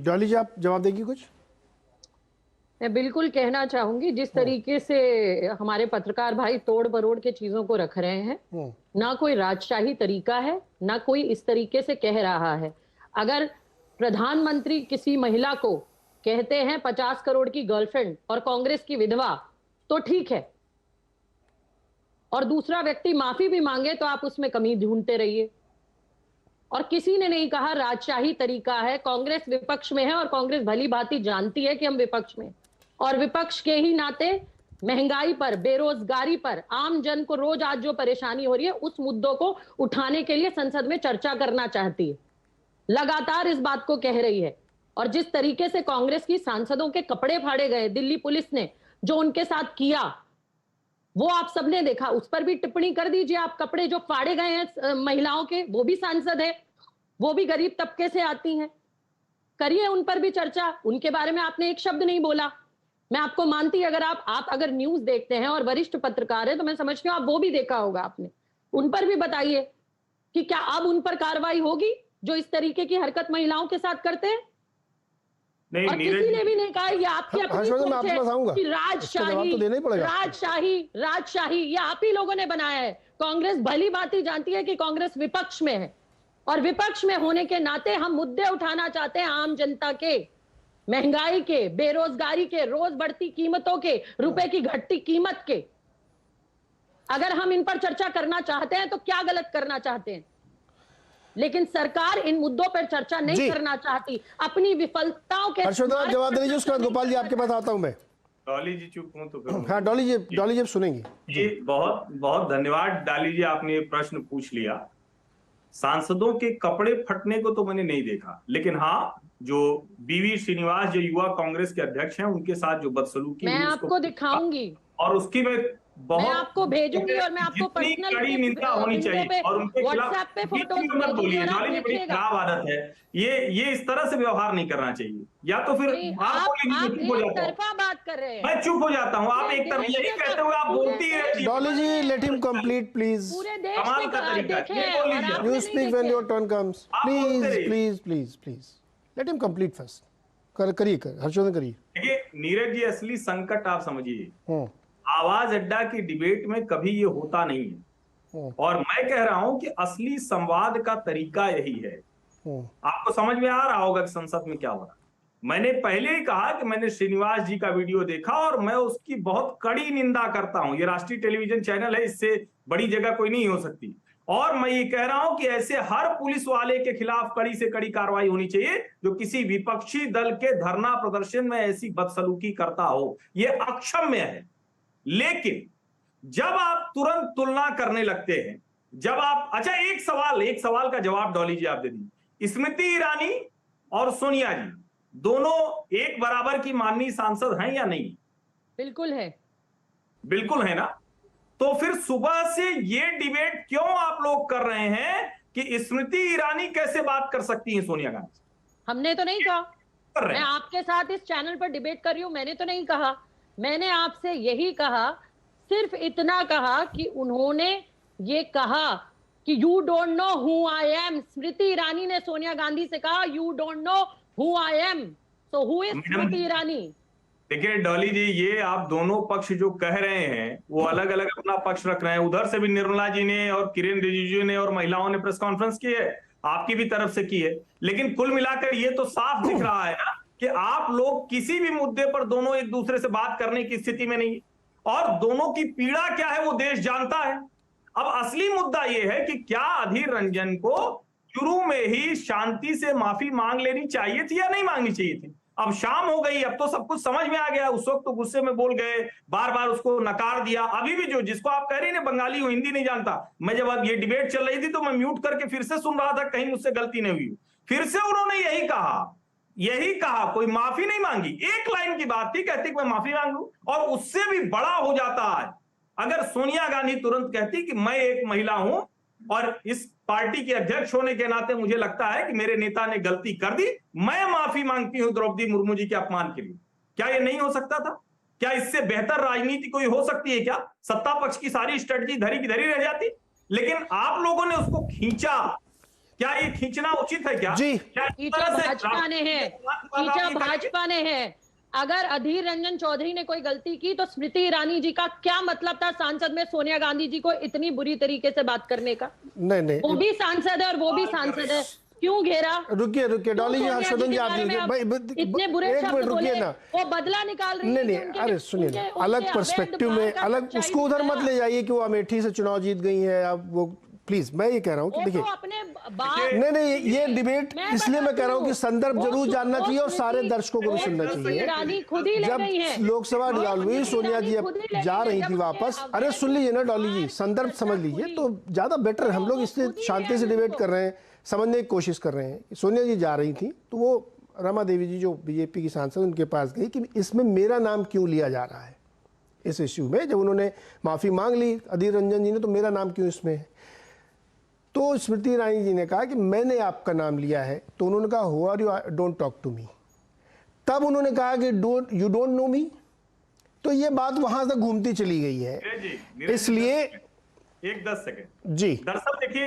डॉली जी आप जवाब देगी कुछ? मैं बिल्कुल कहना चाहूंगी, जिस तरीके से हमारे पत्रकार भाई तोड़ मरोड़ के चीजों को रख रहे हैं, ना कोई राजशाही तरीका है, ना कोई इस तरीके से कह रहा है। अगर प्रधानमंत्री किसी महिला को कहते हैं 50 करोड़ की गर्लफ्रेंड और कांग्रेस की विधवा, तो ठीक है, और दूसरा व्यक्ति माफी भी मांगे तो आप उसमें कमी ढूंढते रहिए। और किसी ने नहीं कहा राजशाही तरीका है। कांग्रेस विपक्ष में है और कांग्रेस भली भांति जानती है कि हम विपक्ष में, और विपक्ष के ही नाते महंगाई पर, बेरोजगारी पर, आम जन को रोज आज जो परेशानी हो रही है उस मुद्दों को उठाने के लिए संसद में चर्चा करना चाहती है, लगातार इस बात को कह रही है। और जिस तरीके से कांग्रेस की सांसदों के कपड़े फाड़े गए, दिल्ली पुलिस ने जो उनके साथ किया वो आप सबने देखा, उस पर भी टिप्पणी कर दीजिए आप। कपड़े जो फाड़े गए हैं महिलाओं के, वो भी सांसद है, वो भी गरीब तबके से आती हैं, करिए उन पर भी चर्चा। उनके बारे में आपने एक शब्द नहीं बोला। मैं आपको मानती, अगर आप अगर न्यूज देखते हैं और वरिष्ठ पत्रकार है तो मैं समझती हूँ आप वो भी देखा होगा आपने। उन पर भी बताइए कि क्या अब उन पर कार्रवाई होगी जो इस तरीके की हरकत महिलाओं के साथ करते हैं। नहीं, और किसी ने भी नहीं कहा ये आपकी अपनी सोच है कि राजशाही ये आप ही लोगों ने बनाया है। कांग्रेस भली भांति जानती है कि कांग्रेस विपक्ष में है, और विपक्ष में होने के नाते हम मुद्दे उठाना चाहते हैं आम जनता के, महंगाई के, बेरोजगारी के, रोज बढ़ती कीमतों के, रुपए की घटती कीमत के। अगर हम इन पर चर्चा करना चाहते हैं तो क्या गलत करना चाहते हैं, लेकिन सरकार इन मुद्दों पर चर्चा नहीं करना चाहती, अपनी विफलताओं के। हर्षवर्धन आप जवाब दे दीजिए, उसके बाद गोपाल जी आपके पास आता हूं मैं। डॉली जी चुप हूं तो फिर हाँ डॉली जी सुनेंगी जी। बहुत बहुत धन्यवाद डॉली जी, आपने ये प्रश्न पूछ लिया। सांसदों के कपड़े फटने को तो मैंने नहीं देखा, लेकिन हाँ, जो बीवी श्रीनिवास जो युवा कांग्रेस के अध्यक्ष हैं उनके साथ जो बदसलूकी मैं आपको दिखाऊंगी और उसकी मैं मैं आपको भेजूंगी, और मैं आपको पर्सनल कड़ी निंदा होनी चाहिए और उनके व्हाट्सएप पे फोटो मत बोलिए। डॉली जी बड़ी खराब आदत है ये इस तरह से व्यवहार नहीं करना चाहिए। या तो फिर आप एक तरफा बात कर रहे हैं, मैं चुप हो जाता हूँ। आप एक तरफ यही कहते हुए आप बोलती है। डॉली जी लेट हिम कंप्लीट प्लीज। पूरे देश कमाल का तरीका है। You speak when your turn comes. Please let him complete first. करिए हर्षवर्धन करिए। देखिए नीरज जी, असली संकट आप समझिए, आवाज अड्डा की डिबेट में कभी ये होता नहीं है, और मैं कह रहा हूं कि असली संवाद का तरीका यही है। आपको समझ में आ रहा होगा कि संसद में क्या हो रहा है। मैंने पहले ही कहा कि मैंने श्रीनिवास जी का वीडियो देखा और मैं उसकी बहुत कड़ी निंदा करता हूं। ये राष्ट्रीय टेलीविजन चैनल है, इससे बड़ी जगह कोई नहीं हो सकती। और मैं ये कह रहा हूं कि ऐसे हर पुलिस वाले के खिलाफ कड़ी से कड़ी कार्रवाई होनी चाहिए जो किसी विपक्षी दल के धरना प्रदर्शन में ऐसी बदसलूकी करता हो। ये अक्षम्य है। लेकिन जब आप तुरंत तुलना करने लगते हैं, जब आप, अच्छा एक सवाल का जवाब डॉली जी आप दे दी। स्मृति ईरानी और सोनिया जी दोनों एक बराबर की माननीय सांसद हैं या नहीं? बिल्कुल है, बिल्कुल है ना। तो फिर सुबह से ये डिबेट क्यों आप लोग कर रहे हैं कि स्मृति ईरानी कैसे बात कर सकती हैं सोनिया गांधी? हमने तो नहीं कहा। मैं आपके साथ इस चैनल पर डिबेट कर रही हूं, मैंने तो नहीं कहा। मैंने आपसे यही कहा, सिर्फ इतना कहा कि उन्होंने ये कहा कि you don't know who I am. Smriti Irani ने सोनिया गांधी से कहा you don't know who I am. So who is Smriti Irani? देखिए डॉली जी, ये आप दोनों पक्ष जो कह रहे हैं वो अलग अलग अपना पक्ष रख रहे हैं। उधर से भी निर्मला जी ने और किरेन रिजिजू ने और महिलाओं ने प्रेस कॉन्फ्रेंस की है, आपकी भी तरफ से की है। लेकिन कुल मिलाकर ये तो साफ दिख रहा है ना कि आप लोग किसी भी मुद्दे पर दोनों एक दूसरे से बात करने की स्थिति में नहीं है, और दोनों की पीड़ा क्या है वो देश जानता है। अब असली मुद्दा ये है कि क्या अधीर रंजन को शुरू में ही शांति से माफी मांग लेनी चाहिए थी या नहीं मांगनी चाहिए थी? अब शाम हो गई, अब तो सब कुछ समझ में आ गया। उस वक्त तो गुस्से में बोल गए, बार बार उसको नकार दिया। अभी भी जो जिसको आप कह रही ना बंगाली हूं, हिंदी नहीं जानता, मैं जब अब ये डिबेट चल रही थी तो मैं म्यूट करके फिर से सुन रहा था, कहीं मुझसे गलती नहीं हुई। फिर से उन्होंने यही कहा, कोई माफी नहीं मांगी। एक लाइन की बात थी, कहती कि मैं माफी मांग लूं, और उससे भी बड़ा हो जाता है अगर सोनिया गांधी तुरंत कहती कि मैं एक महिला हूं और इस पार्टी के अध्यक्ष होने के नाते मुझे लगता है कि मेरे नेता ने गलती कर दी, मैं माफी मांगती हूं द्रौपदी मुर्मू जी के अपमान के लिए। क्या ये नहीं हो सकता था? क्या इससे बेहतर राजनीति कोई हो सकती है क्या? सत्ता पक्ष की सारी स्ट्रेटजी धरी की धरी रह जाती, लेकिन आप लोगों ने उसको खींचा। क्या ये खींचना उचित है क्या? जी। क्या इस खींचा तरह से भाजपा ने है, खींचा भाजपा ने है। अगर अधीर रंजन चौधरी ने कोई गलती की तो स्मृति ईरानी जी का क्या मतलब था सांसद में सोनिया गांधी जी को इतनी बुरी तरीके से बात करने का? नहीं नहीं, वो भी सांसद है और वो भी सांसद है, क्यों घेरा? रुकिए रुकिए डॉली जी, हर्षवर्धन जी आप इतने बुरे एक शब्द मिनट बोले, रुकिए ना। वो बदला निकाल रही नहीं है नहीं, उनके- अरे सुनिए ना, उनके- अलग उनके पर्सपेक्टिव अवैध में बाहर का अलग, सच्चाई उसको उधर मत दिखाया। ले जाइए कि वो अमेठी से चुनाव जीत गई है। अब वो प्लीज, मैं ये कह रहा हूँ कि वो देखिए, तो अपने बात नहीं नहीं, ये डिबेट मैं इसलिए मैं कह रहा हूँ कि बताती हूँ, संदर्भ वो जरूर जानना वो चाहिए और सारे स्मृति- दर्शकों को भी वो सुनना स्मृति चाहिए। ईरानी खुद ही ले जब गई है। लोकसभा डिसॉल्व हुई, स्मृति सोनिया जी ईरानी अब खुद ही ले जा गई रही है, थी जब वापस। उनके अरे सुन लीजिए ना डॉली जी, बाहर संदर्भ चर्चा समझ लीजिए हुई। तो ज्यादा बेटर है। हम लोग वो इससे खुद ही शांति ले से आए डिबेट उनको। कर रहे हैं, समझने की कोशिश कर रहे हैं। सोनिया जी जा रही थी तो वो रमा देवी जी जो बीजेपी की सांसद, उनके पास गई कि इसमें मेरा नाम क्यों लिया जा रहा है इस इश्यू में। जब उन्होंने माफी मांग ली अधीर रंजन जी ने, तो मेरा नाम क्यों इसमें है? तो स्मृति ईरानी जी ने कहा कि मैंने आपका नाम लिया है। तो उन्होंने कहा who are you, don't talk to me. तब उन्होंने कहा कि यू डोंट नो मी। तो ये बात वहां तक घूमती चली गई है। इसलिए एक 10 सेकंड जी, दरअसल देखिए,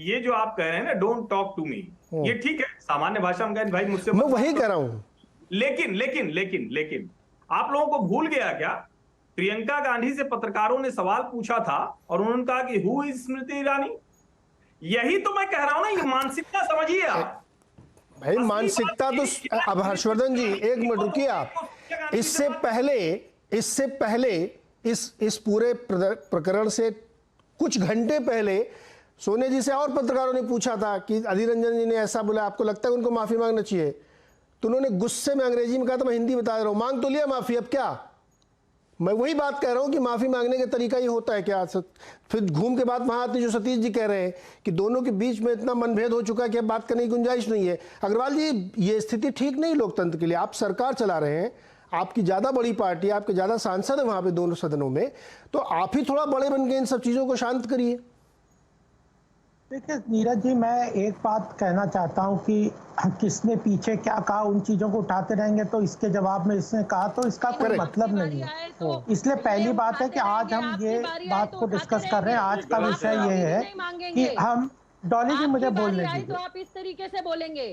ये जो आप कह रहे हैं ना, डोंट टॉक टू मी, ये ठीक है, सामान्य भाषा में कहें भाई मुझसे मैं वही कह रहा हूं। लेकिन लेकिन लेकिन लेकिन आप लोगों को भूल गया क्या? प्रियंका गांधी से पत्रकारों ने सवाल पूछा था और उन्होंने कहा कि हु इज स्मृति ईरानी। यही तो मैं कह रहा हूं ना, ये मानसिकता समझिए आप भाई। मानसिकता तो अब हर्षवर्धन जी एक मिनट रुकिए आप। इससे पहले इस पूरे प्रकरण से कुछ घंटे पहले सोनिया जी से और पत्रकारों ने पूछा था कि अधीर रंजन जी ने ऐसा बोला, आपको लगता है उनको माफी मांगना चाहिए? तो उन्होंने गुस्से में अंग्रेजी में कहा था, मैं हिंदी बता रहा हूं, मांग तो लिया माफी, अब क्या? मैं वही बात कह रहा हूं कि माफी मांगने का तरीका ही होता है क्या? फिर घूम के बात वहां आती जो सतीश जी कह रहे हैं कि दोनों के बीच में इतना मनभेद हो चुका है कि अब बात करने की गुंजाइश नहीं है। अग्रवाल जी, ये स्थिति ठीक नहीं लोकतंत्र के लिए। आप सरकार चला रहे हैं, आपकी ज्यादा बड़ी पार्टी, आपके ज्यादा सांसद है वहां पे दोनों सदनों में, तो आप ही थोड़ा बड़े बन के इन सब चीजों को शांत करिए। देखिए नीरज जी, मैं एक बात कहना चाहता हूं कि किसने पीछे क्या कहा, उन चीजों को उठाते रहेंगे तो इसके जवाब में इसने कहा तो इसका कोई मतलब नहीं है। इसलिए पहली बात है कि आज हम ये बात को डिस्कस कर रहे हैं। आज का विषय ये है कि हम, डॉली जी मुझे बोलने दीजिए। तो आप इस तरीके से बोलेंगे।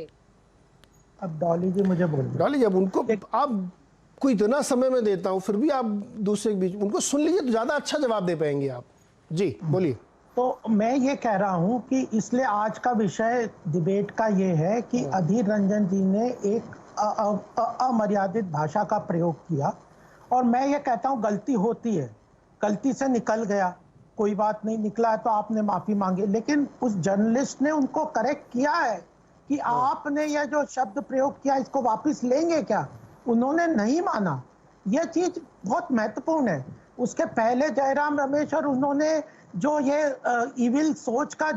अब डॉली जी मुझे बोलने, डॉली जी, अब उनको आप कोई इतना समय में देता हूं, फिर भी आप दूसरे के बीच उनको सुन लीजिए तो ज्यादा अच्छा जवाब दे पाएंगे आप। जी बोलिए। तो मैं ये कह रहा हूं कि इसलिए आज का विषय डिबेट का ये है कि अधीर रंजन जी ने एक अमर्यादित भाषा का प्रयोग किया, और मैं ये कहता हूं गलती होती है, गलती से निकल गया, कोई बात नहीं, निकला है तो आपने माफी मांगी, लेकिन उस जर्नलिस्ट ने उनको करेक्ट किया है कि आपने यह जो शब्द प्रयोग किया इसको वापस लेंगे क्या? उन्होंने नहीं माना। यह चीज बहुत महत्वपूर्ण है। उसके पहले जयराम रमेश और उन्होंने जो ये इविल सोच का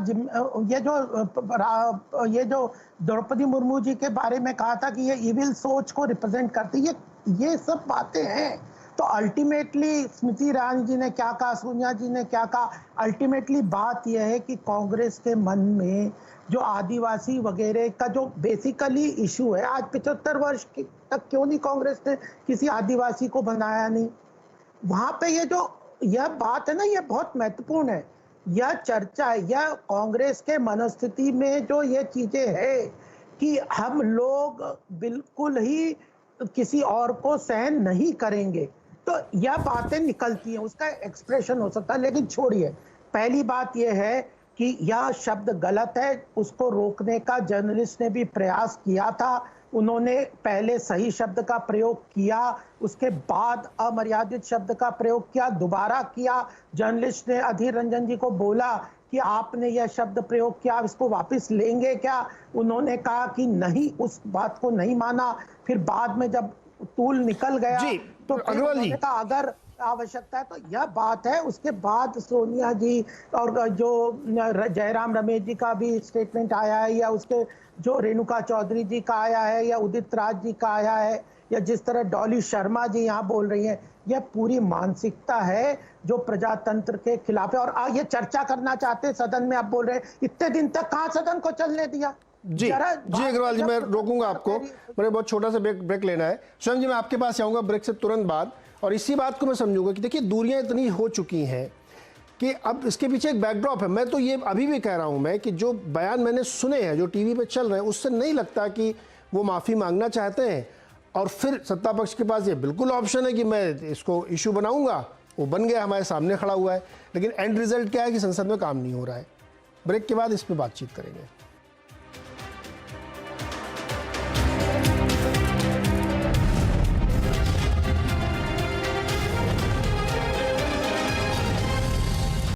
ये जो द्रौपदी मुर्मू जी के बारे में कहा था कि ये इविल सोच को रिप्रेजेंट करती है, ये सब बातें हैं। तो अल्टीमेटली स्मृति ईरानी जी ने क्या कहा, सोनिया जी ने क्या कहा, अल्टीमेटली बात यह है कि कांग्रेस के मन में जो आदिवासी वगैरह का जो बेसिकली इशू है, आज 75 वर्ष तक क्यों नहीं कांग्रेस ने किसी आदिवासी को बनाया नहीं? वहां पे ये जो यह बात है ना, यह बहुत महत्वपूर्ण है। यह चर्चा है, यह कांग्रेस के मनस्थिति में जो ये चीजें है कि हम लोग बिल्कुल ही किसी और को सहन नहीं करेंगे, तो यह बातें निकलती हैं, उसका एक्सप्रेशन हो सकता है। लेकिन छोड़िए, पहली बात यह है कि यह शब्द गलत है, उसको रोकने का जर्नलिस्ट ने भी प्रयास किया था। उन्होंने पहले सही शब्द का प्रयोग किया, उसके बाद अमर्यादित शब्द का प्रयोग किया, दोबारा किया। जर्नलिस्ट ने अधीर रंजन जी को बोला कि आपने यह शब्द प्रयोग किया, इसको वापस लेंगे क्या? उन्होंने कहा कि नहीं, उस बात को नहीं माना। फिर बाद में जब तूल निकल गया तो अग्रवाल जी, अगर आवश्यकता है तो यह बात है। उसके बाद सोनिया जी और जो जयराम रमेश जी का भी स्टेटमेंट आया है, या उसके जो रेणुका चौधरी जी का आया है, या उदित राज जी का आया है, या जिस तरह डॉली शर्मा जी यहाँ बोल रही हैं, यह पूरी मानसिकता है जो प्रजातंत्र के खिलाफ है। और ये चर्चा करना चाहते हैं सदन में, आप बोल रहे हैं इतने दिन तक कहाँ सदन को चलने दिया? जी अग्रवाल जी, मैं रोकूंगा आपको, मुझे बहुत छोटा सा ब्रेक लेना है। स्वयं जी मैं आपके पास आऊंगा ब्रेक से तुरंत बाद, और इसी बात को मैं समझूंगा कि देखिए दूरियां इतनी हो चुकी हैं कि अब इसके पीछे एक बैकड्रॉप है। मैं तो ये अभी भी कह रहा हूं मैं कि जो बयान मैंने सुने हैं, जो टीवी पे चल रहे हैं, उससे नहीं लगता कि वो माफ़ी मांगना चाहते हैं। और फिर सत्ता पक्ष के पास ये बिल्कुल ऑप्शन है कि मैं इसको इशू बनाऊंगा, वो बन गया, हमारे सामने खड़ा हुआ है, लेकिन एंड रिजल्ट क्या है कि संसद में काम नहीं हो रहा है। ब्रेक के बाद इस पर बातचीत करेंगे।